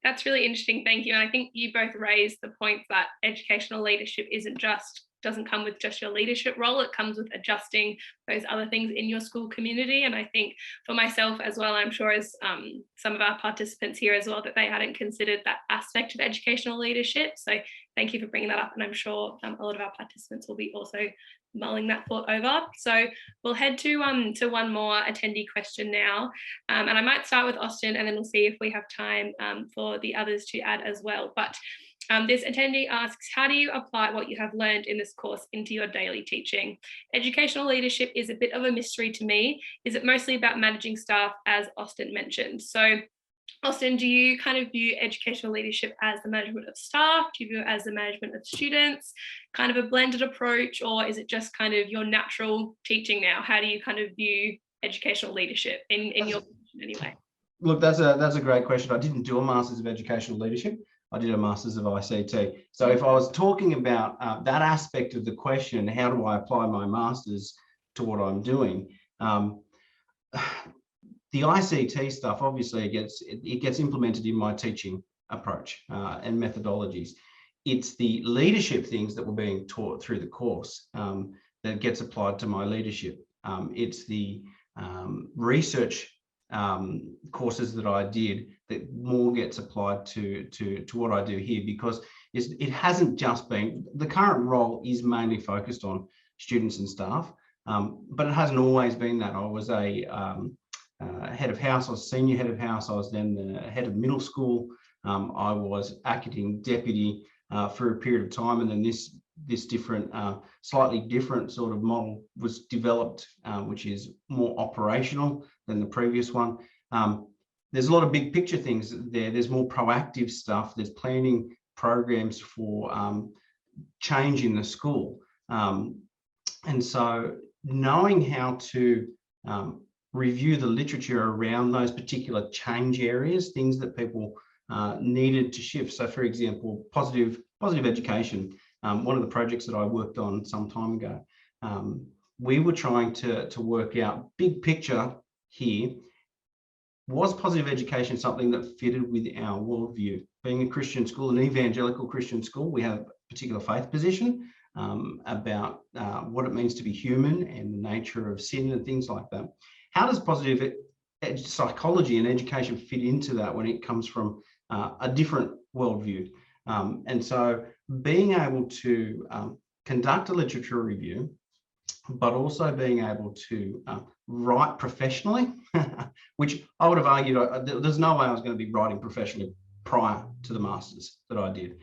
[SPEAKER 1] That's really interesting. Thank you. And I think you both raised the point that educational leadership doesn't come with just your leadership role. It comes with adjusting those other things in your school community. And I think for myself as well, I'm sure as some of our participants here as well, that they hadn't considered that aspect of educational leadership. So thank you for bringing that up. And I'm sure a lot of our participants will be also mulling that thought over. So we'll head to one more attendee question now. And I might start with Austin, and then we'll see if we have time for the others to add as well. But this attendee asks, how do you apply what you have learned in this course into your daily teaching? Educational leadership is a bit of a mystery to me. Is it mostly about managing staff, as Austin mentioned? So Austin, do you kind of view educational leadership as the management of staff? Do you view it as the management of students, kind of a blended approach, or is it just kind of your natural teaching now? How do you kind of view educational leadership in your position anyway?
[SPEAKER 2] Look, that's a great question. I didn't do a Masters of Educational Leadership. I did a Masters of ICT. So if I was talking about that aspect of the question, how do I apply my Masters to what I'm doing? The ICT stuff, obviously, it gets implemented in my teaching approach and methodologies. It's the leadership things that were being taught through the course that gets applied to my leadership. It's the research courses that I did that more gets applied to what I do here, because it hasn't just been, the current role is mainly focused on students and staff, but it hasn't always been that. I was a head of house, I was senior head of house, I was then the head of middle school, I was acting deputy for a period of time, and then this different, slightly different sort of model was developed, which is more operational than the previous one. There's a lot of big picture things there. There's more proactive stuff. There's planning programs for change in the school. And so knowing how to review the literature around those particular change areas, things that people needed to shift. So for example, positive education. One of the projects that I worked on some time ago, we were trying to work out big picture here. Was positive education something that fitted with our worldview? Being a Christian school, an evangelical Christian school, we have a particular faith position about what it means to be human and the nature of sin and things like that. How does positive psychology and education fit into that when it comes from a different worldview? And so being able to conduct a literature review, but also being able to write professionally, which I would have argued, there's no way I was going to be writing professionally prior to the Masters that I did.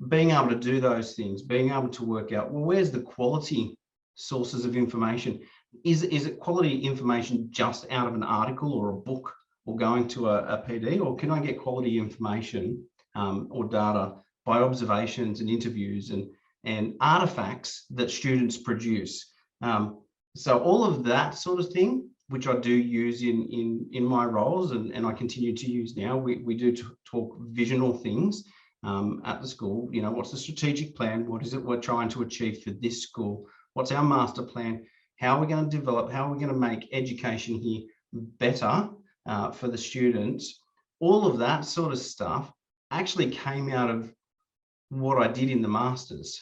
[SPEAKER 2] Being able to do those things, being able to work out, well, where's the quality sources of information? Is it quality information just out of an article or a book or going to a PD, or can I get quality information or data by observations and interviews and artifacts that students produce? So all of that sort of thing, which I do use in my roles and I continue to use now. We do talk visional things at the school. You know, what's the strategic plan? What is it we're trying to achieve for this school? What's our master plan? How are we going to develop? How are we going to make education here better for the students? All of that sort of stuff actually came out of what I did in the Masters.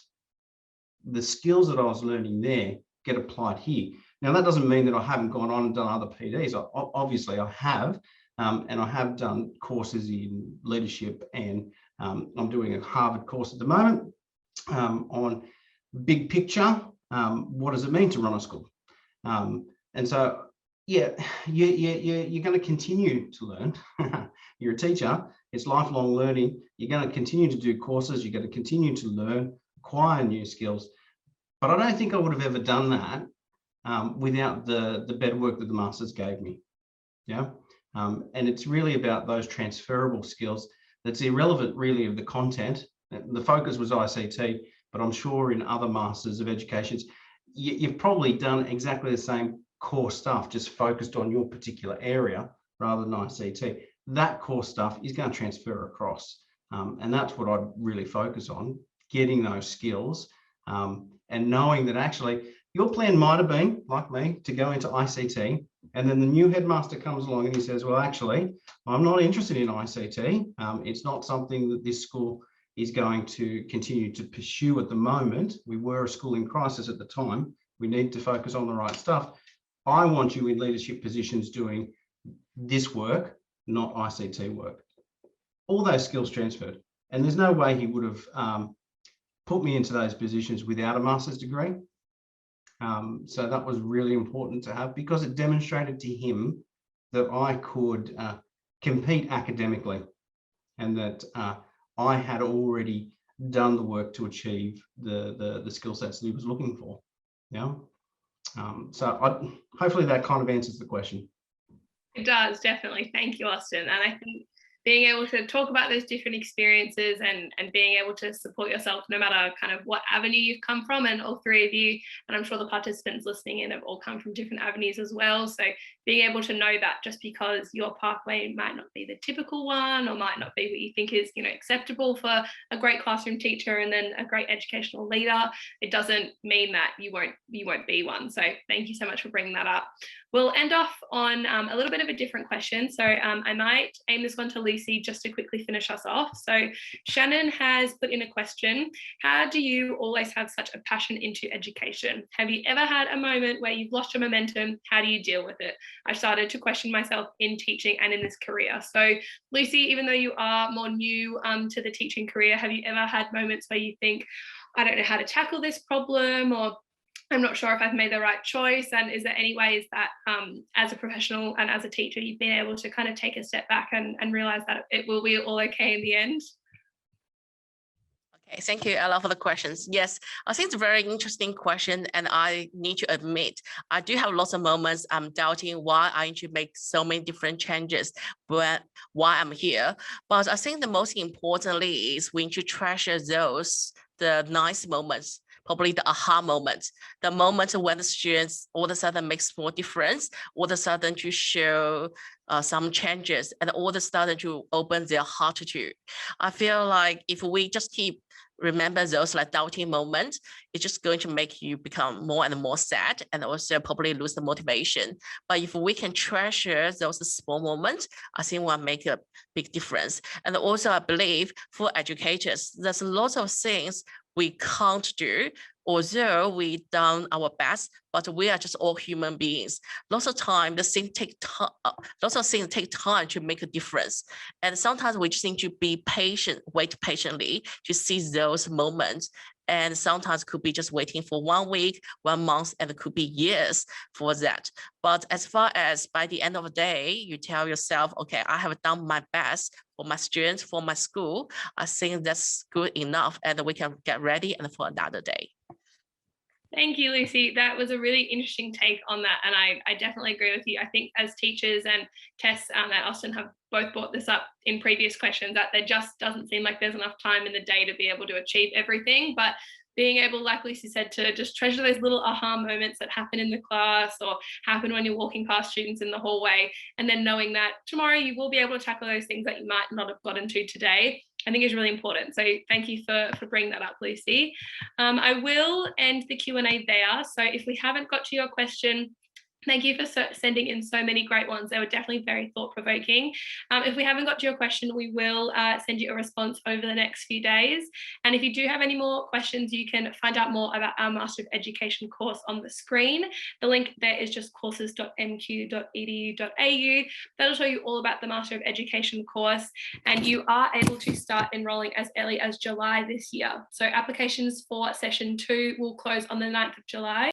[SPEAKER 2] The skills that I was learning there get applied here. Now, that doesn't mean that I haven't gone on and done other PDs. Obviously, I have, and I have done courses in leadership, and I'm doing a Harvard course at the moment on big picture. What does it mean to run a school? And so, yeah, you're going to continue to learn. You're a teacher. It's lifelong learning. You're going to continue to do courses. You're going to continue to learn, acquire new skills. But I don't think I would have ever done that without the better work that the masters gave me. Yeah, and it's really about those transferable skills. That's irrelevant really of the content. The focus was ICT, but I'm sure in other masters of educations, you've probably done exactly the same core stuff, just focused on your particular area rather than ICT. That core stuff is going to transfer across. And that's what I'd really focus on, getting those skills, and knowing that actually your plan might have been, like me, to go into ICT, and then the new headmaster comes along and he says, well, actually, I'm not interested in ICT. It's not something that this school is going to continue to pursue at the moment. We were a school in crisis at the time. We need to focus on the right stuff. I want you in leadership positions doing this work, not ICT work. All those skills transferred. And there's no way he would have put me into those positions without a master's degree. So that was really important to have, because it demonstrated to him that I could compete academically, and that I had already done the work to achieve the skill sets that he was looking for. Yeah. So hopefully that kind of answers the question.
[SPEAKER 1] It does, definitely. Thank you, Austin. And I think being able to talk about those different experiences and being able to support yourself no matter kind of what avenue you've come from, and all three of you, and I'm sure the participants listening in have all come from different avenues as well. So being able to know that just because your pathway might not be the typical one, or might not be what you think is, acceptable for a great classroom teacher and then a great educational leader, it doesn't mean that you won't be one. So thank you so much for bringing that up. We'll end off on a little bit of a different question. So I might aim this one to Lucy just to quickly finish us off. So Shannon has put in a question: how do you always have such a passion into education? Have you ever had a moment where you've lost your momentum? How do you deal with it? I started to question myself in teaching and in this career. So Lucy, even though you are more new to the teaching career, have you ever had moments where you think, I don't know how to tackle this problem, or I'm not sure if I've made the right choice? And is there any ways that as a professional and as a teacher, you've been able to kind of take a step back and realize that it will be all okay in the end?
[SPEAKER 4] Okay, thank you, Ella, for the questions. Yes, I think it's a very interesting question, and I need to admit, I do have lots of moments I'm doubting why I need to make so many different changes why I'm here. But I think the most importantly is we need to treasure the nice moments, probably the aha moments, the moment when the students all of a sudden makes more difference, all of a sudden to show some changes, and all of a sudden to open their heart to. I feel like if we just keep remember those like doubting moments, it's just going to make you become more and more sad, and also probably lose the motivation. But if we can treasure those small moments, I think will make a big difference. And also I believe for educators, there's lots of things we can't do, although we done our best, but we are just all human beings. Lots of time, the things take time. Lots of things take time to make a difference, and sometimes we just need to be patient, wait patiently to see those moments. And sometimes could be just waiting for 1 week, 1 month, and it could be years for that. But as far as by the end of the day, you tell yourself, okay, I have done my best for my students, for my school, I think that's good enough, and we can get ready and for another day.
[SPEAKER 1] Thank you, Lucy. That was a really interesting take on that. And I definitely agree with you. I think as teachers, and Tess and Austin have both brought this up in previous questions, that there just doesn't seem like there's enough time in the day to be able to achieve everything. But being able, like Lucy said, to just treasure those little aha moments that happen in the class or happen when you're walking past students in the hallway, and then knowing that tomorrow you will be able to tackle those things that you might not have gotten to today, I think is really important. So thank you for bringing that up, Lucy. I will end the Q&A there. So if we haven't got to your question, thank you for sending in so many great ones. They were definitely very thought-provoking. If we haven't got to your question, we will send you a response over the next few days. And if you do have any more questions, you can find out more about our Master of Education course on the screen. The link there is just courses.mq.edu.au. That'll show you all about the Master of Education course, and you are able to start enrolling as early as July this year. So applications for session 2 will close on the 9th of July.